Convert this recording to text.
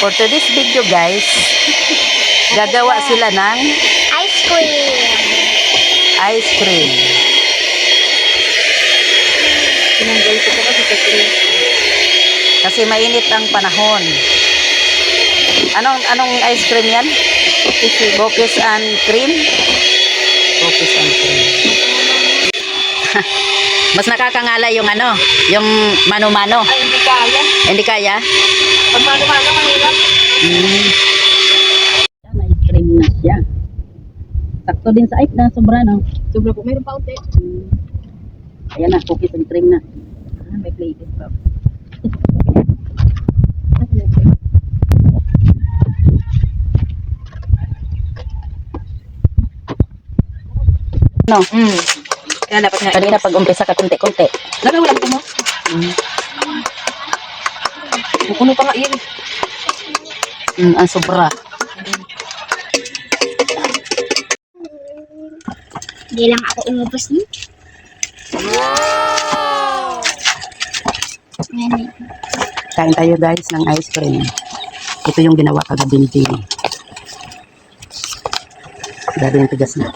For today's video guys, gagawa sila ng Ice cream. ice cream. Tinanggal ko pa kasi sa cream. Kasi mainit ang panahon. Anong ice cream yan? Cookies and cream? Cookies and cream. Mas nakakangala yung yung mano-mano. Ay, hindi kaya. Hindi kaya? Pag mano-mano, mahirap. Ice cream na siya. Sakto din sa ice na sobra, no? Sobra po, mayroon pa ulit. Ayan na, cookies and cream na. May plated pa. No? Kaya dapat nga. Kanina pag umpisa ka konti-konti. Nagawalan ko mo. Pupuno pa nga yun. Ang sobra. Hindi lang ako umubos niyo. Kain tayo guys ng ice cream. Ito yung ginawa kagabi ni Jenny. Dahil yung tigas na.